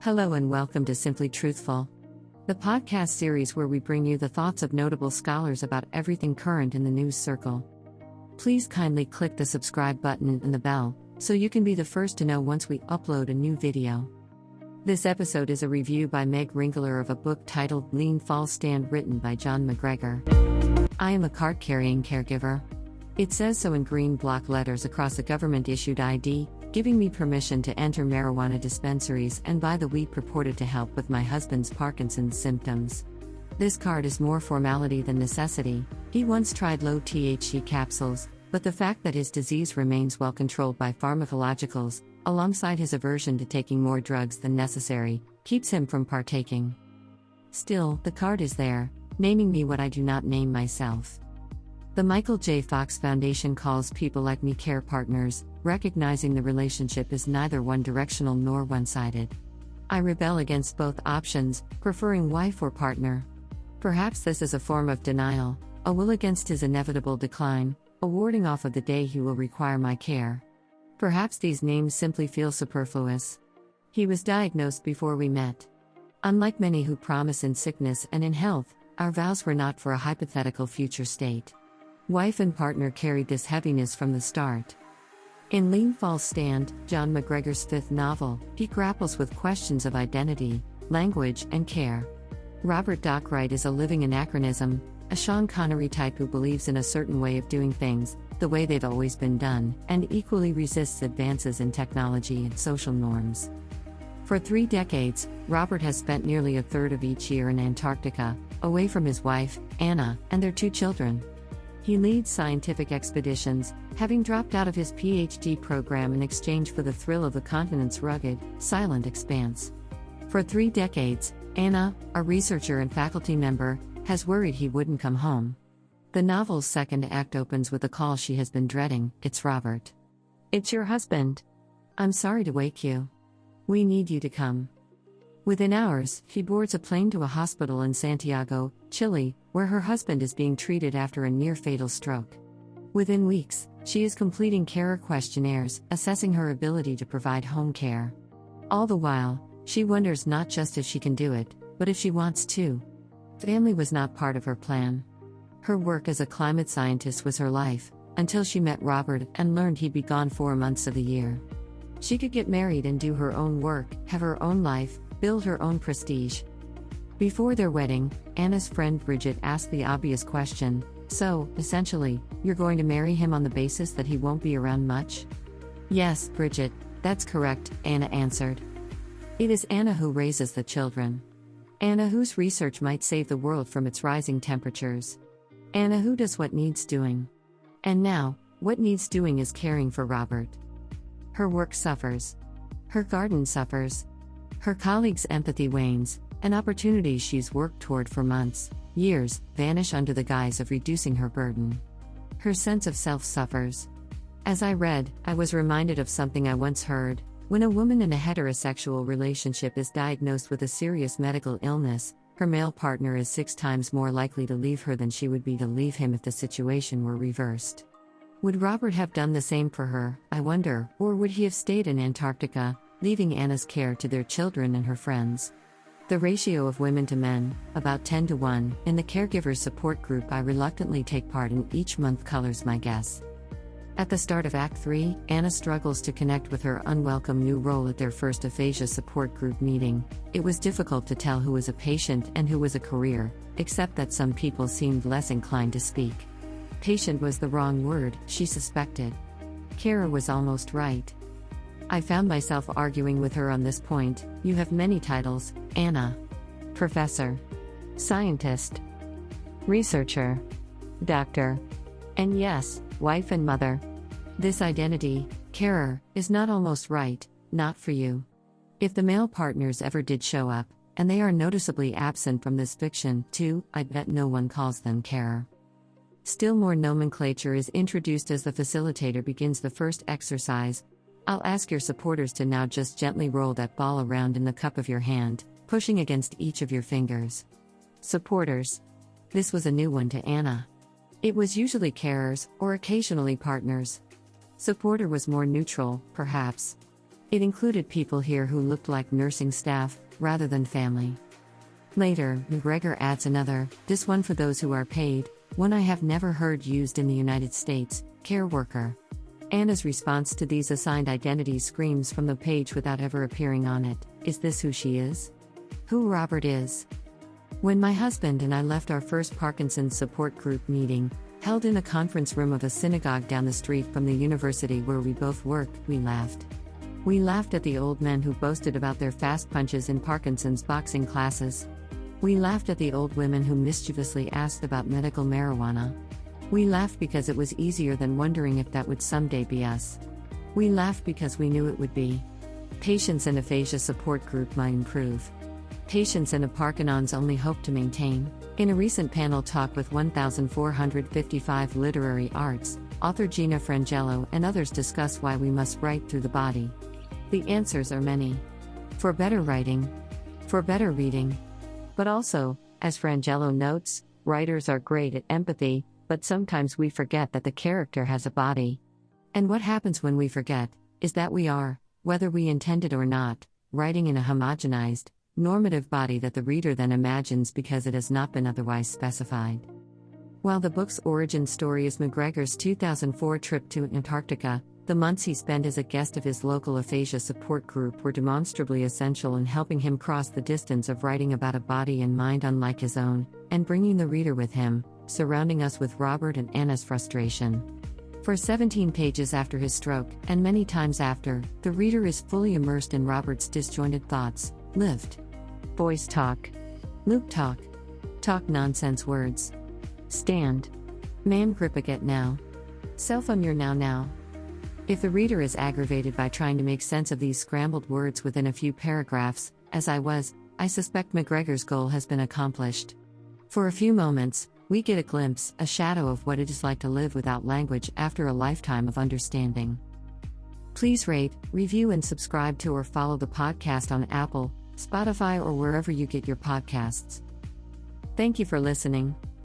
Hello and welcome to Simply Truthful, the podcast series where we bring you the thoughts of notable scholars about everything current in the news circle. Please kindly click the subscribe button and the bell so you can be the first to know once we upload a new video. This episode is a review by Meg Ringler of a book titled Lean Falls Stand written by Jon McGregor. I am a cart-carrying caregiver. It says so in green block letters across a government-issued ID, giving me permission to enter marijuana dispensaries and buy the weed purported to help with my husband's Parkinson's symptoms. This card is more formality than necessity. He once tried low THC capsules, but the fact that his disease remains well controlled by pharmacologicals, alongside his aversion to taking more drugs than necessary, keeps him from partaking. Still, the card is there, naming me what I do not name myself. The Michael J. Fox Foundation calls people like me care partners, recognizing the relationship is neither one-directional nor one-sided. I rebel against both options, preferring wife or partner. Perhaps this is a form of denial, a will against his inevitable decline, a warding off of the day he will require my care. Perhaps these names simply feel superfluous. He was diagnosed before we met. Unlike many who promise in sickness and in health, our vows were not for a hypothetical future state. Wife and partner carried this heaviness from the start. In Lean Falls Stand, Jon McGregor's fifth novel, he grapples with questions of identity, language, and care. Robert Dockwright is a living anachronism, a Sean Connery type who believes in a certain way of doing things, the way they've always been done, and equally resists advances in technology and social norms. For 3 decades, Robert has spent nearly a third of each year in Antarctica, away from his wife, Anna, and their 2 children. He leads scientific expeditions, having dropped out of his PhD program in exchange for the thrill of the continent's rugged, silent expanse. For 3 decades, Anna, a researcher and faculty member, has worried he wouldn't come home. The novel's second act opens with a call she has been dreading. It's Robert. "It's your husband. I'm sorry to wake you. We need you to come." Within hours, she boards a plane to a hospital in Santiago, Chile, where her husband is being treated after a near-fatal stroke. Within weeks, she is completing carer questionnaires, assessing her ability to provide home care. All the while, she wonders not just if she can do it, but if she wants to. Family was not part of her plan. Her work as a climate scientist was her life, until she met Robert and learned he'd be gone 4 months of the year. She could get married and do her own work, have her own life, build her own prestige. Before their wedding, Anna's friend Bridget asked the obvious question, "So, essentially, you're going to marry him on the basis that he won't be around much?" "Yes, Bridget, that's correct," Anna answered. It is Anna who raises the children. Anna whose research might save the world from its rising temperatures. Anna who does what needs doing. And now, what needs doing is caring for Robert. Her work suffers. Her garden suffers. Her colleagues' empathy wanes, and opportunities she's worked toward for months, years, vanish under the guise of reducing her burden. Her sense of self suffers. As I read, I was reminded of something I once heard. When a woman in a heterosexual relationship is diagnosed with a serious medical illness, her male partner is 6 times more likely to leave her than she would be to leave him if the situation were reversed. Would Robert have done the same for her, I wonder, or would he have stayed in Antarctica, leaving Anna's care to their children and her friends? The ratio of women to men, about 10 to 1, in the caregiver support group I reluctantly take part in each month colors my guess. At the start of Act 3, Anna struggles to connect with her unwelcome new role at their first aphasia support group meeting. It was difficult to tell who was a patient and who was a career, except that some people seemed less inclined to speak. Patient was the wrong word, she suspected. Carer was almost right. I found myself arguing with her on this point. "You have many titles, Anna. Professor. Scientist. Researcher. Doctor. And yes, wife and mother. This identity, carer, is not almost right, not for you." If the male partners ever did show up, and they are noticeably absent from this fiction, too, I bet no one calls them carer. Still more nomenclature is introduced as the facilitator begins the first exercise. "I'll ask your supporters to now just gently roll that ball around in the cup of your hand, pushing against each of your fingers." Supporters. This was a new one to Anna. It was usually carers, or occasionally partners. Supporter was more neutral, perhaps. It included people here who looked like nursing staff, rather than family. Later, McGregor adds another, this one for those who are paid, one I have never heard used in the United States, care worker. Anna's response to these assigned identities screams from the page without ever appearing on it, is this who she is? Who Robert is? When my husband and I left our first Parkinson's support group meeting, held in a conference room of a synagogue down the street from the university where we both worked, we laughed. We laughed at the old men who boasted about their fast punches in Parkinson's boxing classes. We laughed at the old women who mischievously asked about medical marijuana. We laughed because it was easier than wondering if that would someday be us. We laughed because we knew it would be. Patients and aphasia support group might improve. Patients and Parkinson's only hope to maintain. In a recent panel talk with 1,455 literary arts, author Gina Frangello and others discuss why we must write through the body. The answers are many. For better writing. For better reading. But also, as Frangello notes, writers are great at empathy, but sometimes we forget that the character has a body. And what happens when we forget, is that we are, whether we intend it or not, writing in a homogenized, normative body that the reader then imagines because it has not been otherwise specified. While the book's origin story is McGregor's 2004 trip to Antarctica, the months he spent as a guest of his local aphasia support group were demonstrably essential in helping him cross the distance of writing about a body and mind unlike his own, and bringing the reader with him, surrounding us with Robert and Anna's frustration. For 17 pages after his stroke, and many times after, the reader is fully immersed in Robert's disjointed thoughts, lived. Voice talk. Luke talk. Talk nonsense words. Stand. Man gripaget now. Self-your now. If the reader is aggravated by trying to make sense of these scrambled words within a few paragraphs, as I was, I suspect McGregor's goal has been accomplished. For a few moments, we get a glimpse, a shadow of what it is like to live without language after a lifetime of understanding. Please rate, review and subscribe to or follow the podcast on Apple, Spotify or wherever you get your podcasts. Thank you for listening.